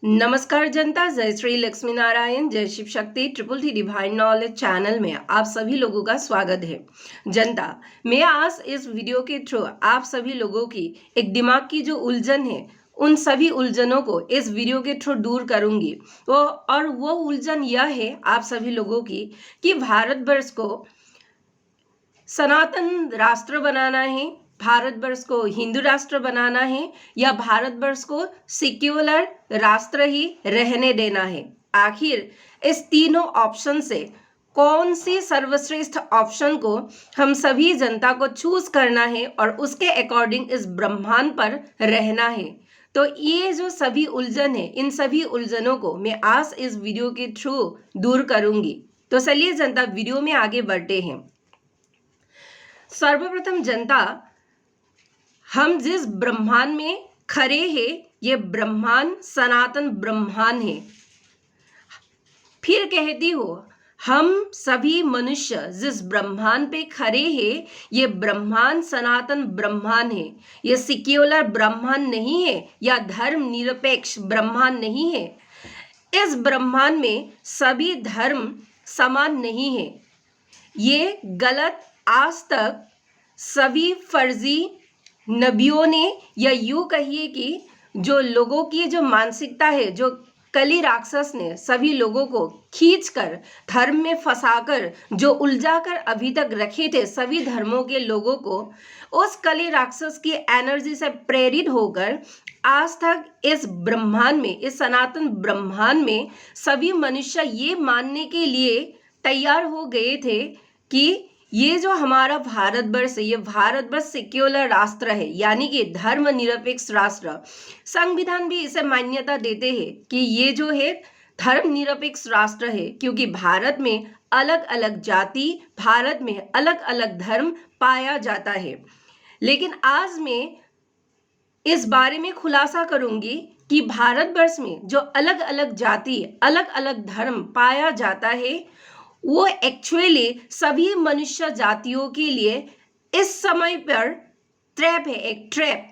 नमस्कार जनता, जय श्री लक्ष्मी नारायण, जय Shiv Shakti, triple T divine knowledge channel में आप सभी लोगों का स्वागत है। जनता, मैं आज इस वीडियो के थ्रू आप सभी लोगों की एक दिमाग की जो उलझन है, उन सभी उलझनों को इस वीडियो के थ्रू दूर करूंगी। वो उलझन यह है आप सभी लोगों की कि भारतवर्ष को सनातन राष्ट्र बनाना है, भारतवर्ष को हिंदू राष्ट्र बनाना है, या भारतवर्ष को सेक्युलर राष्ट्र ही रहने देना है। आखिर इस तीनों ऑप्शन से कौन सी सर्वश्रेष्ठ ऑप्शन को हम सभी जनता को चूज करना है और उसके अकॉर्डिंग इस ब्रह्मांड पर रहना है। तो ये जो सभी उलझन है, इन सभी उलझनों को मैं आज इस वीडियो के थ्रू दूर करूंगी। तो चलिए जनता, वीडियो में आगे बढ़ते हैं। सर्वप्रथम जनता, हम जिस ब्रह्मांड में खड़े हैं, ये ब्रह्मांड सनातन ब्रह्मांड है। फिर कहती हो, हम सभी मनुष्य जिस ब्रह्मांड पे खड़े हैं, ये ब्रह्मांड सनातन ब्रह्मांड है। ये सेक्युलर ब्रह्मांड नहीं है या धर्म निरपेक्ष ब्रह्मांड नहीं है। इस ब्रह्मांड में सभी धर्म समान नहीं है। ये गलत आज तक सभी फर्जी नबियों ने, या यूं कहिए कि जो लोगों की जो मानसिकता है, जो कली राक्षस ने सभी लोगों को खींचकर धर्म में फंसाकर जो उलझाकर अभी तक रखे थे सभी धर्मों के लोगों को, उस कली राक्षस की एनर्जी से प्रेरित होकर आज तक इस ब्रह्मांड में, इस सनातन ब्रह्मांड में सभी मनुष्य ये मानने के लिए तैयार हो गए थे कि ये जो हमारा भारतवर्ष है, ये भारतवर्ष सेक्युलर राष्ट्र है, यानी कि धर्म निरपेक्ष राष्ट्र। संविधान भी इसे मान्यता देते हैं कि ये जो है धर्म निरपेक्ष राष्ट्र है, क्योंकि भारत में अलग अलग जाति, भारत में अलग अलग धर्म पाया जाता है। लेकिन आज मैं इस बारे में खुलासा करूंगी कि भारतवर्ष में जो अलग अलग जाति, अलग अलग धर्म पाया जाता है, वो एक्चुअली सभी मनुष्य जातियों के लिए इस समय पर ट्रैप है, एक ट्रैप।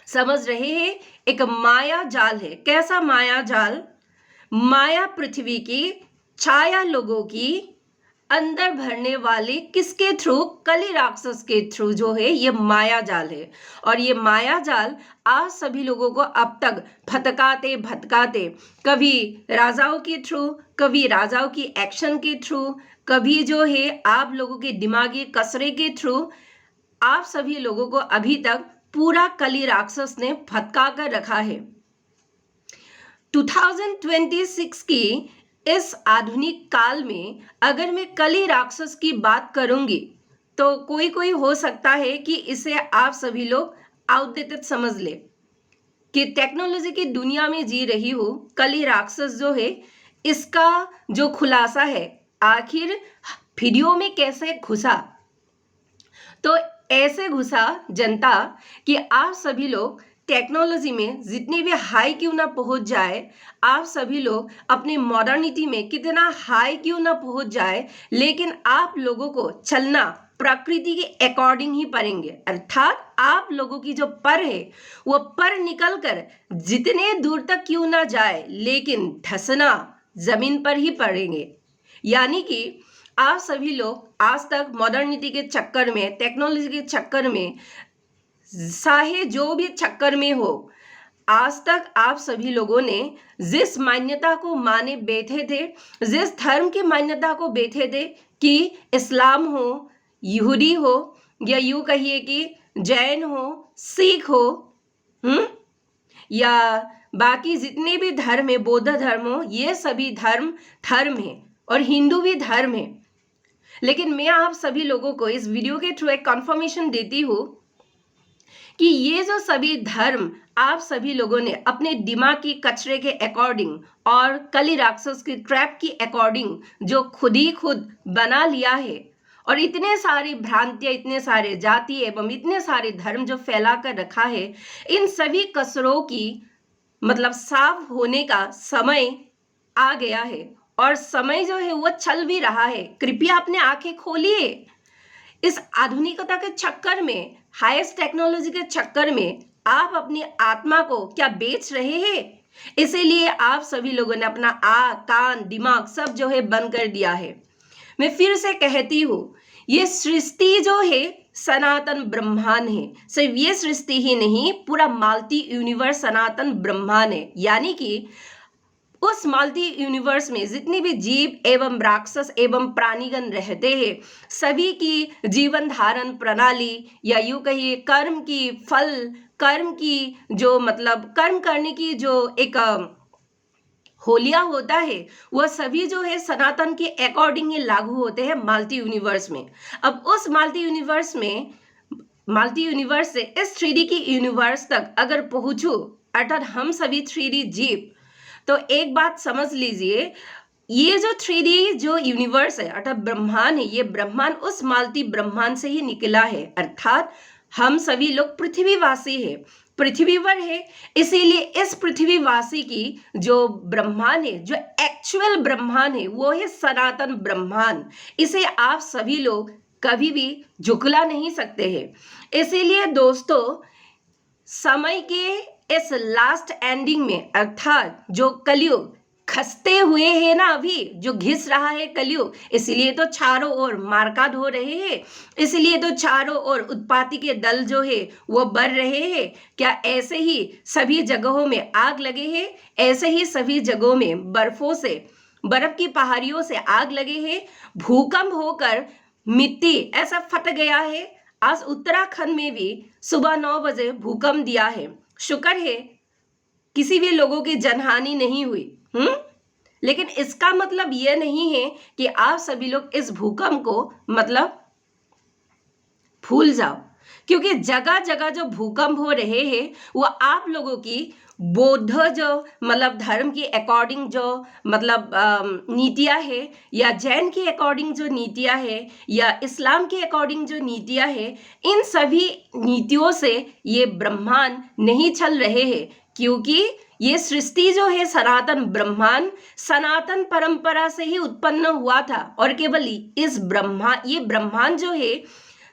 समझ रहे हैं? एक माया जाल है। कैसा माया जाल? माया पृथ्वी की छाया लोगों की अंदर भरने वाले किसके थ्रू? कली राक्षस के थ्रू जो है ये माया जाल है। और ये माया जाल आज सभी लोगों को अब तक भटकाते भटकाते, कभी राजाओं के थ्रू, कभी राजाओं की एक्शन के थ्रू, कभी जो है आप लोगों के दिमागी कसरे के थ्रू, आप सभी लोगों को अभी तक पूरा कली राक्षस ने भटका कर रखा है। 2026 की इस आधुनिक काल में अगर मैं कली राक्षस की बात करूंगी तो कोई कोई हो सकता है कि इसे आप सभी लोग आउटडेटेड समझ ले कि टेक्नोलॉजी की दुनिया में जी रही हो। कली राक्षस जो है, इसका जो खुलासा है आखिर वीडियो में कैसे घुसा, तो ऐसे घुसा जनता कि आप सभी लोग टेक्नोलॉजी में जितनी भी हाई क्यों ना पहुंच जाए, आप सभी लोग अपने मॉडर्निटी में कितना हाई क्यों ना पहुंच जाए, लेकिन आप लोगों को चलना प्रकृति के अकॉर्डिंग ही पड़ेंगे। अर्थात आप लोगों की जो पर है वो पर निकलकर जितने दूर तक क्यों ना जाए, लेकिन धंसना जमीन पर ही पड़ेंगे। यानी कि आप सभी लोग आज तक मॉडर्निटी के चक्कर में, टेक्नोलॉजी के चक्कर में, चाहे जो भी चक्कर में हो, आज तक आप सभी लोगों ने जिस मान्यता को माने बैठे थे, जिस धर्म की मान्यता को बैठे थे कि इस्लाम हो, यहूदी हो, या यूं कहिए कि जैन हो, सिख हो, या बाकी जितने भी धर्म है, बौद्ध धर्म हो, ये सभी धर्म है और हिंदू भी धर्म है। लेकिन मैं आप सभी लोगों को इस वीडियो के थ्रू एक कंफर्मेशन देती हूँ कि ये जो सभी धर्म आप सभी लोगों ने अपने दिमाग की कचरे के अकॉर्डिंग और कली राक्षस की ट्रैप की अकॉर्डिंग जो खुद ही खुद बना लिया है, और इतने सारी भ्रांतियां, इतने सारे जाति एवं इतने सारे धर्म जो फैला कर रखा है, इन सभी कसरों की मतलब साफ होने का समय आ गया है। और समय जो है वो चल भी रहा है। कृपया अपने आंखें खोलिए। इस आधुनिकता के चक्कर में, हाईएस्ट टेक्नोलॉजी के चक्कर में आप अपनी आत्मा को क्या बेच रहे हैं? इसीलिए आप सभी लोगों ने अपना आँख, कान, दिमाग सब जो है बंद कर दिया है। मैं फिर से कहती हूँ, ये सृष्टि जो है सनातन ब्रह्मांड है। सिर्फ ये सृष्टि ही नहीं, पूरा माल्टी यूनिवर्स सनातन ब्रह्मांड है। यानी कि उस माल्टी यूनिवर्स में जितने भी जीव एवं राक्षस एवं प्राणीगण रहते हैं, सभी की जीवन धारण प्रणाली या यूं कहिए कर्म की फल, कर्म की जो मतलब कर्म करने की जो एक होलिया होता है, वह सभी जो है सनातन के अकॉर्डिंग ही लागू होते हैं माल्टी यूनिवर्स में। अब उस माल्टी यूनिवर्स में, माल्टी यूनिवर्स से इस 3D की यूनिवर्स तक अगर पहुंचू, अर्थात हम सभी 3D जीव, तो एक बात समझ लीजिए, ये जो 3D जो यूनिवर्स है अर्थात ब्रह्मांड है, ये ब्रह्मांड उस माल्टी ब्रह्मांड से ही निकला है। अर्थात हम सभी लोग पृथ्वीवासी है, पृथ्वीवर है। इसीलिए इस पृथ्वीवासी की जो ब्रह्मांड है, जो एक्चुअल ब्रह्मांड है, वो है सनातन ब्रह्मांड। इसे आप सभी लोग कभी भी झुकला नहीं सकते हैं। इसीलिए दोस्तों, समय के इस लास्ट एंडिंग में, अर्थात जो कलयुग खसते हुए है ना, अभी जो घिस रहा है कलयुग, इसलिए तो चारों ओर मारकाट हो रहे हैं, इसलिए तो चारों ओर उत्पाती के दल जो है वो बढ़ रहे हैं। क्या ऐसे ही सभी जगहों में आग लगे हैं? ऐसे ही सभी जगहों में बर्फों से, बर्फ की पहाड़ियों से आग लगे हैं, भूकंप होकर मिट्टी ऐसा फट गया है। आज उत्तराखंड में भी सुबह 9 बजे भूकंप दिया है। शुक्र है किसी भी लोगों की जनहानि नहीं हुई। लेकिन इसका मतलब यह नहीं है कि आप सभी लोग इस भूकंप को मतलब भूल जाओ, क्योंकि जगह जगह जो भूकंप हो रहे हैं वो आप लोगों की बौद्ध जो मतलब धर्म के अकॉर्डिंग जो मतलब नीतियां है, या जैन के अकॉर्डिंग जो नीतियां है, या इस्लाम के अकॉर्डिंग जो नीतियां है, इन सभी नीतियों से ये ब्रह्मांड नहीं चल रहे हैं। क्योंकि ये सृष्टि जो है सनातन ब्रह्मांड सनातन परंपरा से ही उत्पन्न हुआ था। और केवल इस ये ब्रह्मांड जो है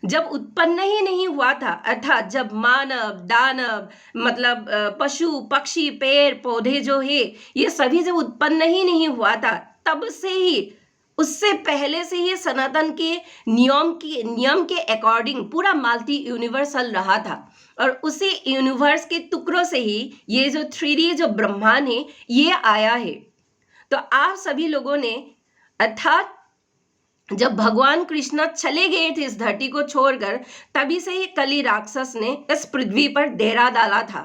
जब उत्पन्न ही नहीं हुआ था, अर्थात जब मानव दानव मतलब पशु पक्षी पेड़ पौधे जो है ये सभी जब उत्पन्न ही नहीं हुआ था, तब से ही, उससे पहले से ही सनातन के नियम के अकॉर्डिंग पूरा माल्टी यूनिवर्स चल रहा था। और उसी यूनिवर्स के टुकड़ों से ही ये जो 3D जो ब्रह्मांड है ये आया है। तो आप सभी लोगों ने, अर्थात जब भगवान कृष्ण चले गए थे इस धरती को छोड़कर, तभी से ही कली राक्षस ने इस पृथ्वी पर डेरा डाला था।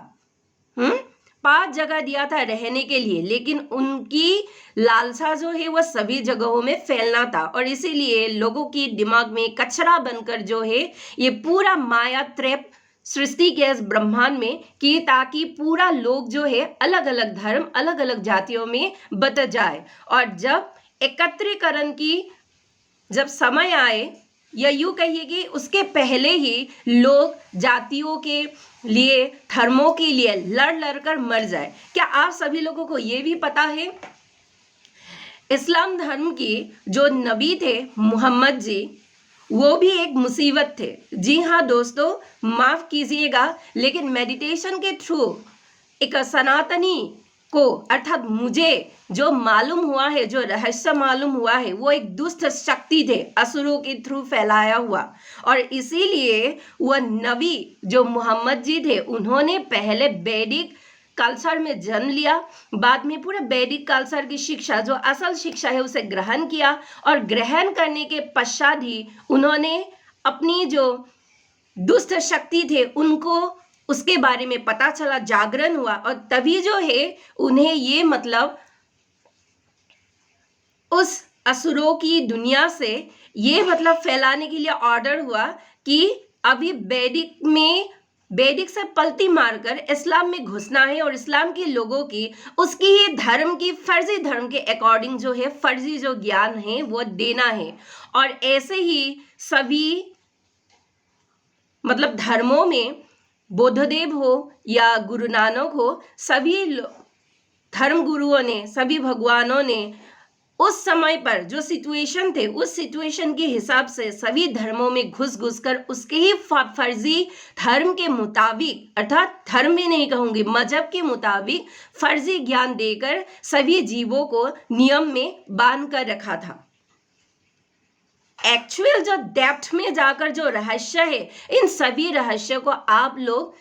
5 जगह दिया था रहने के लिए, लेकिन उनकी लालसा जो है वह सभी जगहों में फैलना था। और इसीलिए लोगों की दिमाग में कचरा बनकर जो है ये पूरा माया ट्रैप सृष्टि के इस ब्रह्मांड में कि ताकि पूरा लोग जो है अलग अलग धर्म अलग अलग जातियों में बट जाए। और जब एकत्रीकरण की जब समय आए, या यूं कहिए कि उसके पहले ही लोग जातियों के लिए धर्मों के लिए लड़ लड़ कर मर जाए। क्या आप सभी लोगों को ये भी पता है, इस्लाम धर्म की जो नबी थे मोहम्मद जी, वो भी एक मुसीबत थे। जी हाँ दोस्तों, माफ कीजिएगा, लेकिन मेडिटेशन के थ्रू एक सनातनी को, अर्थात मुझे जो मालूम हुआ है, जो रहस्य मालूम हुआ है, वो एक दुष्ट शक्ति थे असुरों के थ्रू फैलाया हुआ। और इसीलिए वह नबी जो मोहम्मद जी थे, उन्होंने पहले वैदिक कल्चर में जन्म लिया, बाद में पूरे वैदिक कल्चर की शिक्षा जो असल शिक्षा है उसे ग्रहण किया। और ग्रहण करने के पश्चात ही उन्होंने अपनी जो दुष्ट शक्ति थे उनको उसके बारे में पता चला, जागरण हुआ, और तभी जो है उन्हें ये मतलब उस असुरों की दुनिया से ये मतलब फैलाने के लिए ऑर्डर हुआ कि अभी वैदिक से पलटी मारकर इस्लाम में घुसना है, और इस्लाम के लोगों की उसकी ही धर्म की फर्जी धर्म के अकॉर्डिंग जो है फर्जी जो ज्ञान है वो देना है। और ऐसे ही सभी मतलब धर्मों में बुद्धदेव हो या गुरु नानक हो, सभी धर्म गुरुओं ने, सभी भगवानों ने उस समय पर जो सिचुएशन थे उस सिचुएशन के हिसाब से सभी धर्मों में घुस कर उसके ही फर्जी धर्म के मुताबिक, अर्थात धर्म भी नहीं कहूंगी, मजहब के मुताबिक फर्जी ज्ञान देकर सभी जीवों को नियम में बांध कर रखा था। एक्चुअल जो डेप्थ में जाकर जो रहस्य है, इन सभी रहस्य को आप लोग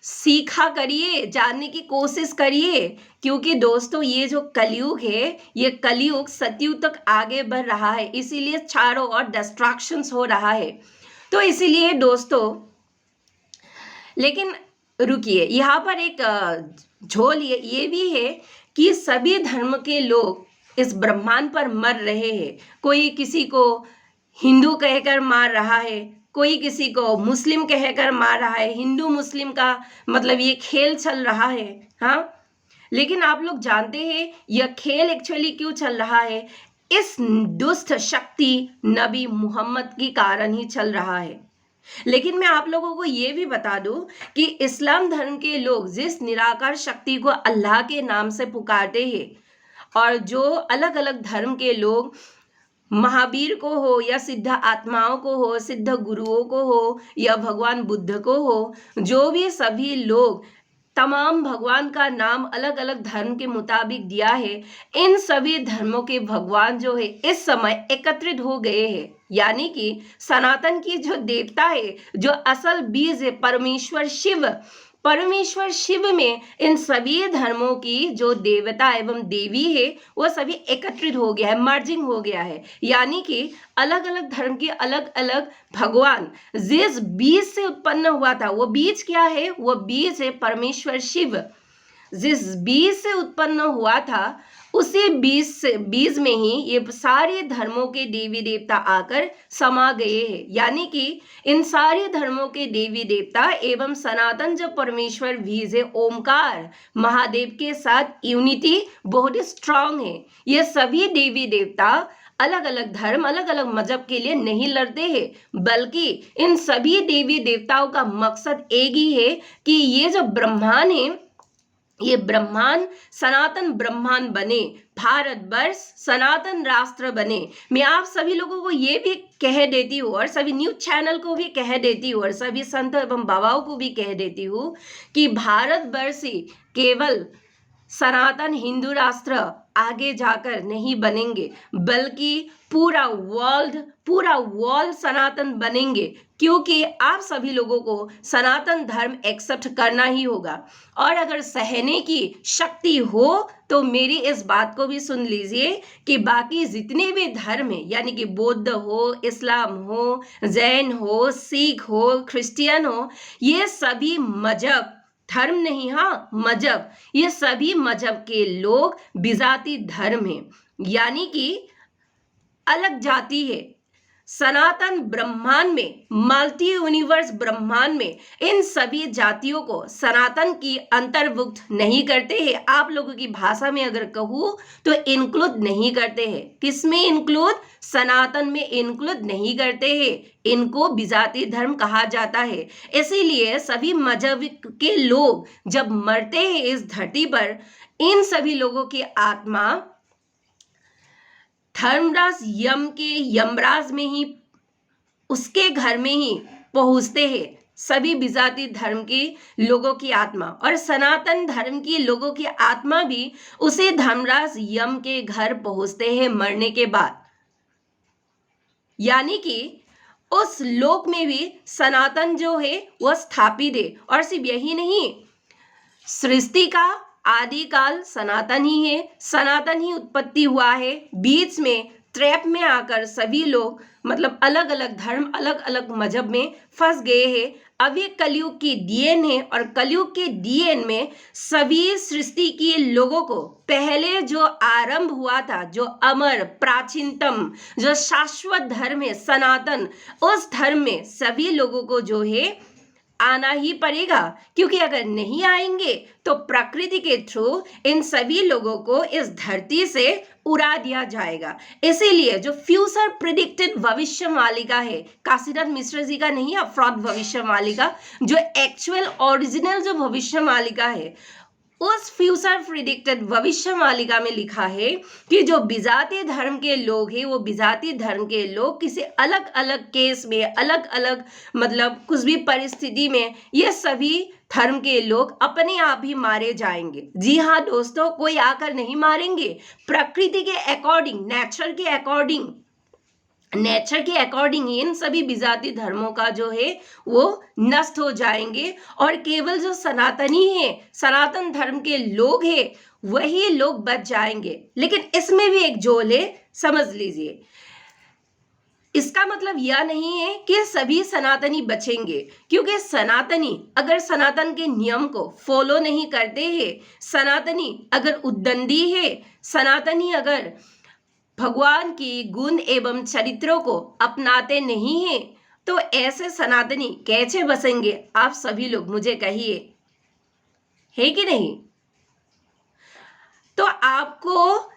सीखा करिए, जानने की कोशिश करिए, क्योंकि दोस्तों ये जो कलयुग है, ये कलयुग सतयुग तक आगे बढ़ रहा है, इसीलिए चारों ओर डिस्ट्रैक्शंस हो रहा है। तो इसीलिए दोस्तों, लेकिन रुकिए, यहाँ पर एक झोल ये भी है कि सभी धर्म के लोग इस ब्रह्मांड पर मर रहे हैं। कोई किसी को हिंदू कहकर मार रहा है, कोई किसी को मुस्लिम कहकर मार रहा है, हिंदू मुस्लिम का मतलब ये खेल चल रहा है। हाँ, लेकिन आप लोग जानते हैं यह खेल एक्चुअली क्यों चल रहा है? इस दुष्ट शक्ति नबी मोहम्मद के कारण ही चल रहा है। लेकिन मैं आप लोगों को ये भी बता दूं कि इस्लाम धर्म के लोग जिस निराकार शक्ति को अल्लाह के नाम से पुकारते हैं, और जो अलग अलग धर्म के लोग महावीर को हो या सिद्ध आत्माओं को हो, सिद्ध गुरुओं को हो या भगवान बुद्ध को हो, जो भी सभी लोग तमाम भगवान का नाम अलग अलग धर्म के मुताबिक दिया है, इन सभी धर्मों के भगवान जो है इस समय एकत्रित हो गए हैं। यानी कि सनातन की जो देवता है, जो असल बीज है, परमेश्वर शिव में इन सभी धर्मों की जो देवता एवं देवी है वो सभी एकत्रित हो गया है, मर्जिंग हो गया है। यानी कि अलग अलग धर्म के अलग अलग भगवान जिस बीज से उत्पन्न हुआ था, वो बीज क्या है? वो बीज है परमेश्वर शिव। जिस बीज से उत्पन्न हुआ था उसी बीज में ही ये सारे धर्मों के देवी देवता आकर समा गए हैं। यानी कि इन सारे धर्मों के देवी देवता एवं सनातन जो परमेश्वर बीज है, ओमकार महादेव के साथ यूनिटी बहुत स्ट्रांग है। ये सभी देवी देवता अलग अलग धर्म, अलग अलग मजहब के लिए नहीं लड़ते हैं, बल्कि इन सभी देवी देवताओं का मकसद एक ही है कि ये जो ब्रह्मांड है, ये ब्रह्मांड सनातन ब्रह्मांड बने, भारतवर्ष सनातन राष्ट्र बने। मैं आप सभी लोगों को ये भी कह देती हूँ और सभी न्यूज चैनल को भी कह देती हूँ और सभी संत एवं बाबाओं को भी कह देती हूँ कि भारतवर्ष केवल सनातन हिंदू राष्ट्र आगे जाकर नहीं बनेंगे, बल्कि पूरा वर्ल्ड सनातन बनेंगे, क्योंकि आप सभी लोगों को सनातन धर्म एक्सेप्ट करना ही होगा। और अगर सहने की शक्ति हो तो मेरी इस बात को भी सुन लीजिए कि बाकी जितने भी धर्म हैं, यानी कि बौद्ध हो, इस्लाम हो, जैन हो, सिख हो, क्रिश्चियन हो, ये सभी मजहब, धर्म नहीं, हाँ मजहब, ये सभी मजहब के लोग विजाति धर्म है, यानी कि अलग जाति है। सनातन ब्रह्मांड में, मल्टी यूनिवर्स ब्रह्मांड में इन सभी जातियों को सनातन की अंतर्भुक्त नहीं करते हैं। आप लोगों की भाषा में अगर कहूँ तो इंक्लूड नहीं करते हैं। किसमें इंक्लूड? सनातन में इंक्लूड नहीं करते हैं। इनको विजाति धर्म कहा जाता है। इसीलिए सभी मजहब के लोग जब मरते हैं इस धरती पर, इन सभी लोगों की आत्मा धर्मराज यमराज में ही, उसके घर में ही पहुंचते हैं सभी विजाति धर्म के लोगों की आत्मा, और सनातन धर्म की लोगों की आत्मा भी उसे धर्मराज यम के घर पहुंचते हैं मरने के बाद। यानी कि उस लोक में भी सनातन जो है वह स्थापित है। और सिर्फ यही नहीं, सृष्टि का आदिकाल सनातन ही है, सनातन ही उत्पत्ति हुआ है। बीच में ट्रैप में आकर सभी लोग मतलब अलग अलग धर्म, अलग अलग मजहब में फंस गए हैं। अब ये कलयुग की डीएन है, और कलयुग के डीएन में सभी सृष्टि के लोगों को पहले जो आरंभ हुआ था, जो अमर प्राचीनतम जो शाश्वत धर्म है सनातन, उस धर्म में सभी लोगों को जो है आना ही पड़ेगा, क्योंकि अगर नहीं आएंगे तो प्रकृति के थ्रू इन सभी लोगों को इस धरती से उड़ा दिया जाएगा। इसीलिए जो फ्यूचर प्रिडिक्टेड भविष्यवाणिका है, काशीनाथ मिश्र जी का नहीं है फ्रॉड भविष्यवाणिका, जो एक्चुअल ओरिजिनल जो भविष्यवाणिका है, उस फ्यूचर प्रिडिक्टेड भविष्य मालिका में लिखा है कि जो विजातीय धर्म के लोग हैं, वो विजातीय धर्म के लोग किसी अलग अलग केस में, अलग अलग मतलब कुछ भी परिस्थिति में, ये सभी धर्म के लोग अपने आप ही मारे जाएंगे। जी हाँ दोस्तों, कोई आकर नहीं मारेंगे, प्रकृति के अकॉर्डिंग, नेचर के अकॉर्डिंग इन सभी विजातीय धर्मों का जो है वो नष्ट हो जाएंगे, और केवल जो सनातनी है, सनातन धर्म के लोग हैं, वही लोग बच जाएंगे। लेकिन इसमें भी एक जोल है, समझ लीजिए। इसका मतलब यह नहीं है कि सभी सनातनी बचेंगे, क्योंकि सनातनी अगर सनातन के नियम को फॉलो नहीं करते हैं, सनातनी अगर उद्दंडी है, सनातनी अगर भगवान की गुण एवं चरित्रों को अपनाते नहीं हैं, तो ऐसे सनातनी कैसे बसेंगे? आप सभी लोग मुझे कहिए, है कि नहीं? तो आपको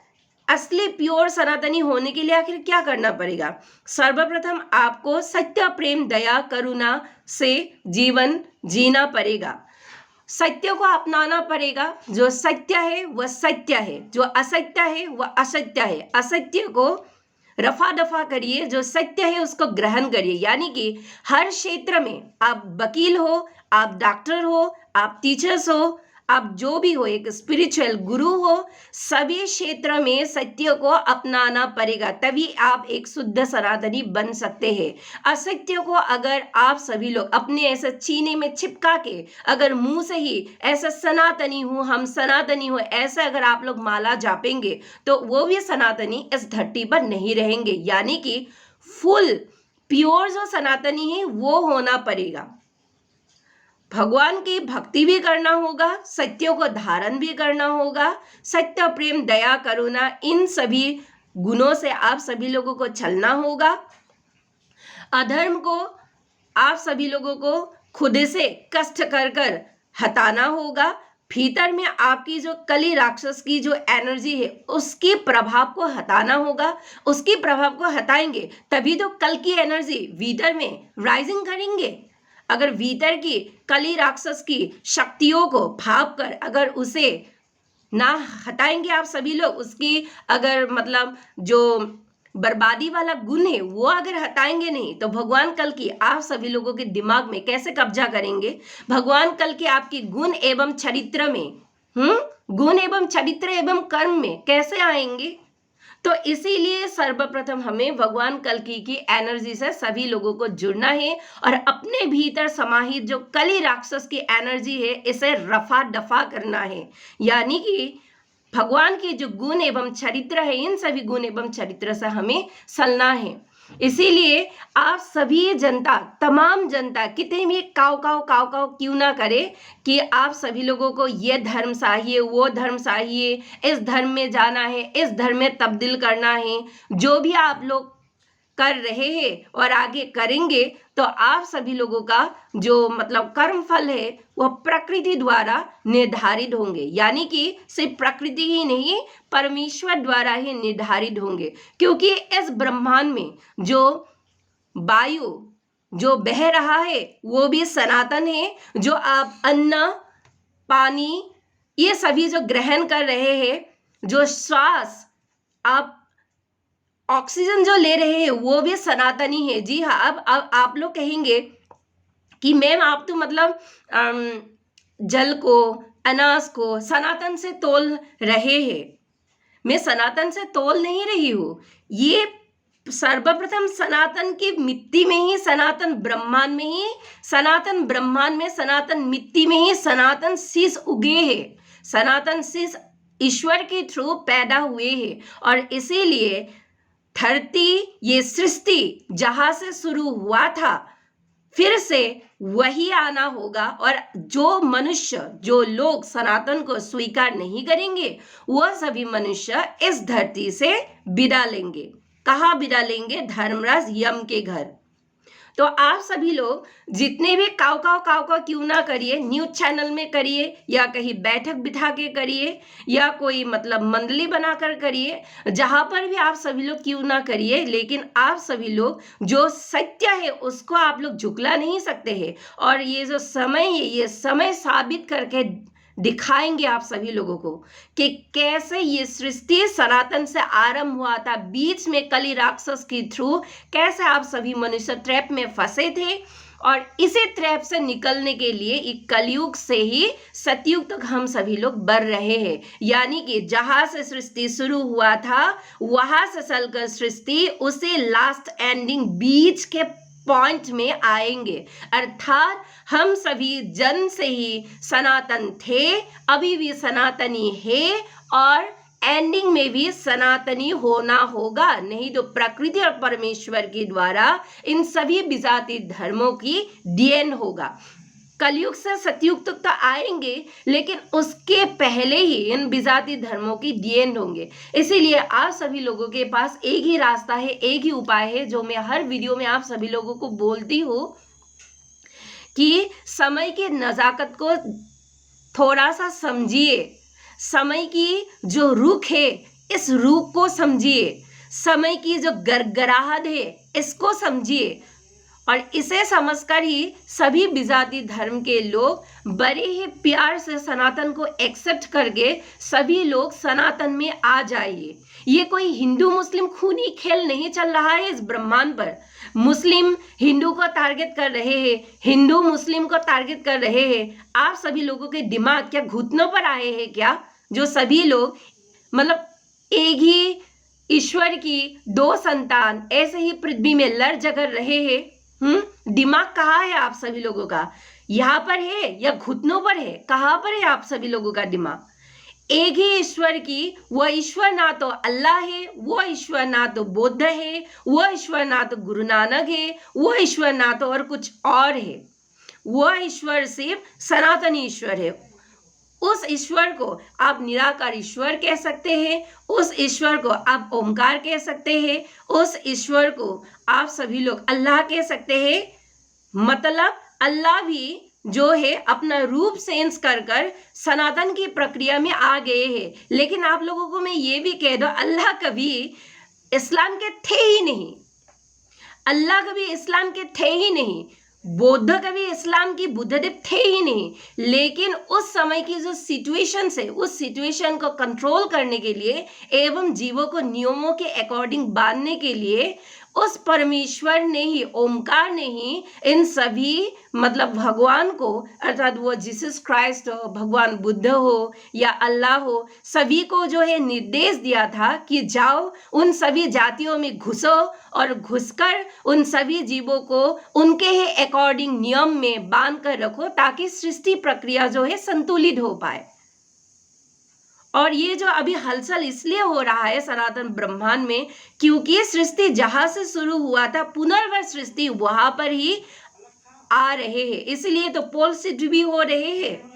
असली प्योर सनातनी होने के लिए आखिर क्या करना पड़ेगा? सर्वप्रथम आपको सत्य, प्रेम, दया, करुणा से जीवन जीना पड़ेगा। सत्य को अपनाना पड़ेगा। जो सत्य है वह सत्य है, जो असत्य है वह असत्य है। असत्य को रफा दफा करिए, जो सत्य है उसको ग्रहण करिए। यानी कि हर क्षेत्र में, आप वकील हो, आप डॉक्टर हो, आप टीचर्स हो, आप जो भी हो, एक स्पिरिचुअल गुरु हो, सभी क्षेत्र में सत्य को अपनाना पड़ेगा, तभी आप एक शुद्ध सनातनी बन सकते हैं। असत्य को अगर आप सभी लोग अपने ऐसे सीने में चिपका के, अगर मुंह से ही ऐसा सनातनी हूं, हम सनातनी हो, ऐसा अगर आप लोग माला जापेंगे, तो वो भी सनातनी इस धरती पर नहीं रहेंगे। यानी कि फुल प्योर जो सनातनी है वो होना पड़ेगा। भगवान की भक्ति भी करना होगा, सत्यों को धारण भी करना होगा। सत्य, प्रेम, दया, करुणा, इन सभी गुणों से आप सभी लोगों को चलना होगा। अधर्म को आप सभी लोगों को खुद से कष्ट कर कर हटाना होगा। भीतर में आपकी जो कली राक्षस की जो एनर्जी है, उसके प्रभाव को हटाना होगा। उसके प्रभाव को हटाएंगे तभी तो कल की एनर्जी भीतर में राइजिंग करेंगे। अगर भीतर की कली राक्षस की शक्तियों को भाप कर अगर उसे ना हटाएंगे आप सभी लोग, उसकी अगर मतलब जो बर्बादी वाला गुण है वो अगर हटाएंगे नहीं, तो भगवान कल की आप सभी लोगों के दिमाग में कैसे कब्जा करेंगे? भगवान कल के आपकी गुण एवं चरित्र में गुण एवं चरित्र एवं कर्म में कैसे आएंगे? तो इसीलिए सर्वप्रथम हमें भगवान कल्कि की एनर्जी से सभी लोगों को जुड़ना है, और अपने भीतर समाहित जो कली राक्षस की एनर्जी है, इसे रफा दफा करना है। यानी कि भगवान के जो गुण एवं चरित्र है, इन सभी गुण एवं चरित्र से हमें चलना है। इसीलिए आप सभी जनता, तमाम जनता कितने भी काव काव क्यों ना करे कि आप सभी लोगों को ये धर्म चाहिए, वो धर्म चाहिए, इस धर्म में जाना है, इस धर्म में तब्दील करना है, जो भी आप लोग कर रहे हैं और आगे करेंगे, तो आप सभी लोगों का जो मतलब कर्म फल है वह प्रकृति द्वारा निर्धारित होंगे। यानी कि सिर्फ प्रकृति ही नहीं, परमेश्वर द्वारा ही निर्धारित होंगे। क्योंकि इस ब्रह्मांड में जो वायु जो बह रहा है वो भी सनातन है। जो आप अन्न, पानी, ये सभी जो ग्रहण कर रहे हैं, जो श्वास आप ऑक्सीजन जो ले रहे हैं, वो भी सनातनी है। जी हाँ, अब आप लोग कहेंगे कि मैम आप तो मतलब जल को, अनाज को सनातन से तोल रहे हैं। मैं सनातन से तोल नहीं रही हूँ। ये सर्वप्रथम सनातन की मिट्टी में ही, सनातन ब्रह्मांड में ही, सनातन ब्रह्मांड में, सनातन मिट्टी में ही सनातन शीश उगे हैं। सनातन शीश ईश्वर के थ्रू पैदा हुए हैं, और इसीलिए धरती, ये सृष्टि जहां से शुरू हुआ था, फिर से वही आना होगा। और जो मनुष्य, जो लोग सनातन को स्वीकार नहीं करेंगे, वह सभी मनुष्य इस धरती से विदा लेंगे। कहाँ विदा लेंगे? धर्मराज यम के घर। तो आप सभी लोग जितने भी काव क्यों ना करिए, न्यूज चैनल में करिए, या कहीं बैठक बिठा के करिए, या कोई मतलब मंडली बनाकर करिए, जहां पर भी आप सभी लोग क्यों ना करिए, लेकिन आप सभी लोग जो सत्य है उसको आप लोग झुकला नहीं सकते हैं। और ये जो समय है, ये समय साबित करके दिखाएंगे आप सभी लोगों को कि कैसे ये सृष्टि सनातन से आरंभ हुआ था, बीच में कली राक्षस के थ्रू कैसे आप सभी मनुष्य ट्रैप में फंसे थे, और इसी ट्रैप से निकलने के लिए एक कलयुग से ही सतयुग तक हम सभी लोग बढ़ रहे हैं। यानी कि जहां से सृष्टि शुरू हुआ था वहां से चलकर सृष्टि उसे लास्ट एंडिंग बीच के पॉइंट में आएंगे। अर्थात हम सभी जन्म से ही सनातन थे, अभी भी सनातनी है, और एंडिंग में भी सनातनी होना होगा। नहीं तो प्रकृति और परमेश्वर के द्वारा इन सभी विजाति धर्मों की डीएन होगा। कलयुग से सतयुग तक तो आएंगे, लेकिन उसके पहले ही इन विजाति धर्मों की डीएन होंगे। इसीलिए आप सभी लोगों के पास एक ही रास्ता है, एक ही उपाय है, जो मैं हर वीडियो में आप सभी लोगों को बोलती हूँ कि समय के नजाकत को थोड़ा सा समझिए। समय की जो रुख है इस रुख को समझिए, समय की जो गड़गड़ाहट है इसको समझिए, और इसे समझकर ही सभी विजाति धर्म के लोग बड़े ही प्यार से सनातन को एक्सेप्ट करके सभी लोग सनातन में आ जाइए। ये कोई हिंदू मुस्लिम खूनी खेल नहीं चल रहा है इस ब्रह्मांड पर। मुस्लिम हिंदू को टारगेट कर रहे हैं, हिंदू मुस्लिम को टारगेट कर रहे हैं। आप सभी लोगों के दिमाग क्या घुटनों पर आए हैं क्या, जो सभी लोग मतलब एक ही ईश्वर की दो संतान ऐसे ही पृथ्वी में लड़ झगड़ रहे हैं? दिमाग कहाँ है आप सभी लोगों का? यहाँ पर है या घुटनों पर है? कहाँ पर है आप सभी लोगों का दिमाग? एक ही ईश्वर की, वह ईश्वर ना तो अल्लाह है, वो ईश्वर ना तो बुद्ध है, वो ईश्वर ना तो गुरु नानक है, वो ईश्वर ना तो और कुछ और है। वह ईश्वर सिर्फ सनातनी ईश्वर है। उस ईश्वर को आप निराकार ईश्वर कह सकते हैं, उस ईश्वर को आप ओमकार कह सकते हैं, उस ईश्वर को आप सभी लोग अल्लाह कह सकते हैं। मतलब अल्लाह भी जो है अपना रूप चेंज कर कर सनातन की प्रक्रिया में आ गए हैं। लेकिन आप लोगों को मैं ये भी कह दूं, अल्लाह कभी इस्लाम के थे ही नहीं, अल्लाह कभी इस्लाम के थे ही नहीं, बौद्ध कभी इस्लाम की बुद्धदेव थे ही नहीं। लेकिन उस समय की जो सिचुएशन है उस सिचुएशन को कंट्रोल करने के लिए एवं जीवों को नियमों के अकॉर्डिंग बांधने के लिए उस परमेश्वर ने ही, ओमकार ने ही इन सभी मतलब भगवान को, अर्थात वो जीसस क्राइस्ट हो, भगवान बुद्ध हो या अल्लाह हो, सभी को जो है निर्देश दिया था कि जाओ उन सभी जातियों में घुसो और घुसकर उन सभी जीवों को उनके ही अकॉर्डिंग नियम में बांध कर रखो, ताकि सृष्टि प्रक्रिया जो है संतुलित हो पाए। और ये जो अभी हलचल इसलिए हो रहा है सनातन ब्रह्मांड में, क्योंकि सृष्टि जहां से शुरू हुआ था पुनर्वस सृष्टि वहां पर ही आ रहे हैं, इसलिए तो पोल शिफ्ट भी हो रहे हैं।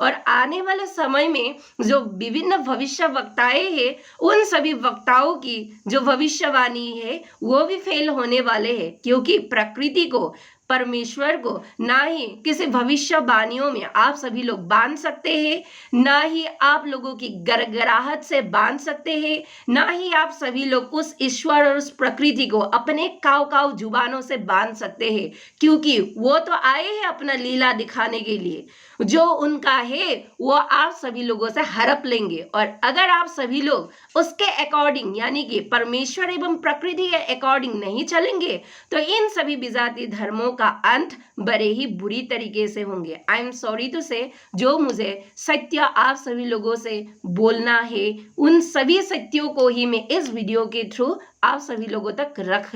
और आने वाले समय में जो विभिन्न भविष्य वक्ताएं हैं उन सभी वक्ताओं की जो भविष्यवाणी है वो भी फेल होने वाले हैं, क्योंकि प्रकृति को, परमेश्वर को ना ही किसी भविष्यवाणियों में आप सभी लोग बांध सकते हैं, ना ही आप लोगों की गड़गड़ाहट से बांध सकते हैं, ना ही आप सभी लोग उस ईश्वर और उस प्रकृति को अपने काव काव जुबानों से बांध सकते हैं, क्योंकि वो तो आए हैं अपना लीला दिखाने के लिए। जो उनका है वो आप सभी लोगों से हड़प लेंगे, और अगर आप सभी लोग उसके अकॉर्डिंग यानी कि परमेश्वर एवं प्रकृति के अकॉर्डिंग नहीं चलेंगे तो इन सभी विजाति धर्मों का अंत बड़े ही बुरी तरीके से होंगे। आई एम सॉरी टू से, जो मुझे सत्य आप सभी लोगों से बोलना है उन सभी सत्यों को ही मैं इस वीडियो के थ्रू आप सभी लोगों तक रख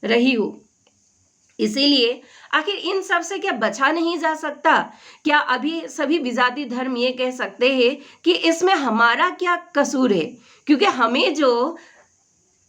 रही हूँ। इसीलिए आखिर इन सब से क्या बचा नहीं जा सकता? क्या अभी सभी विजाति धर्म ये कह सकते हैं कि इसमें हमारा क्या कसूर है? क्योंकि हमें जो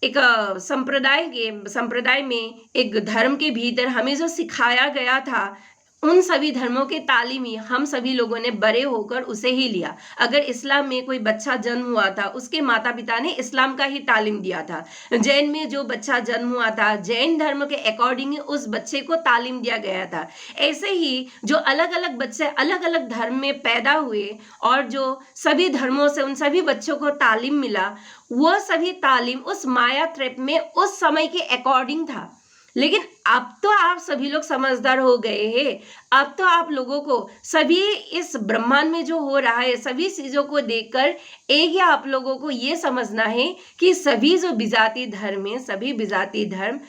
एक संप्रदाय में एक धर्म के भीतर हमें जो सिखाया गया था उन सभी धर्मों के तालीम ही हम सभी लोगों ने बड़े होकर उसे ही लिया। अगर इस्लाम में कोई बच्चा जन्म हुआ था उसके माता पिता ने इस्लाम का ही तालीम दिया था, जैन में जो बच्चा जन्म हुआ था जैन धर्म के अकॉर्डिंग उस बच्चे को तालीम दिया गया था। ऐसे ही जो अलग अलग बच्चे अलग अलग धर्म में पैदा हुए और जो सभी धर्मों से उन सभी बच्चों को तालीम मिला, वो सभी तालीम उस माया ट्रैप में उस समय के अकॉर्डिंग था। लेकिन अब तो आप सभी लोग समझदार हो गए हैं। अब तो आप लोगों को सभी इस ब्रह्मांड में जो हो रहा है सभी चीजों को देखकर एक ही आप लोगों को ये समझना है कि सभी जो विजाति धर्म है, सभी विजाति धर्म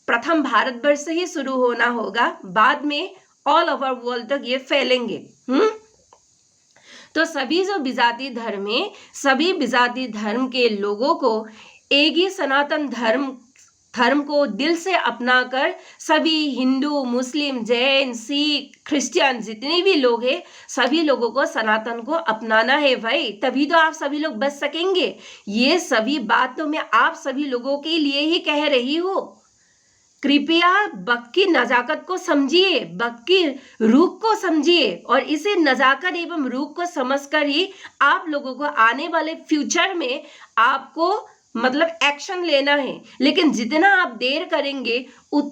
प्रथम भारतवर्ष से ही शुरू होना होगा, बाद में ऑल ओवर वर्ल्ड तक ये फैलेंगे। तो सभी जो विजाति धर्म है, सभी विजाति धर्म के लोगों को एक ही सनातन धर्म को दिल से अपनाकर सभी हिंदू, मुस्लिम, जैन, सिख, क्रिश्चियन जितने भी लोग हैं सभी लोगों को सनातन को अपनाना है भाई, तभी तो आप सभी लोग बच सकेंगे। ये सभी बात तो मैं आप सभी लोगों के लिए ही कह रही हूँ। कृपया वक्त की नजाकत को समझिए, वक्त की रूह को समझिए और इसे नजाकत एवं रूह को समझकर ही आप लोगों को आने वाले फ्यूचर में आपको मतलब एक्शन लेना है। लेकिन जितना आप देर करेंगे उतना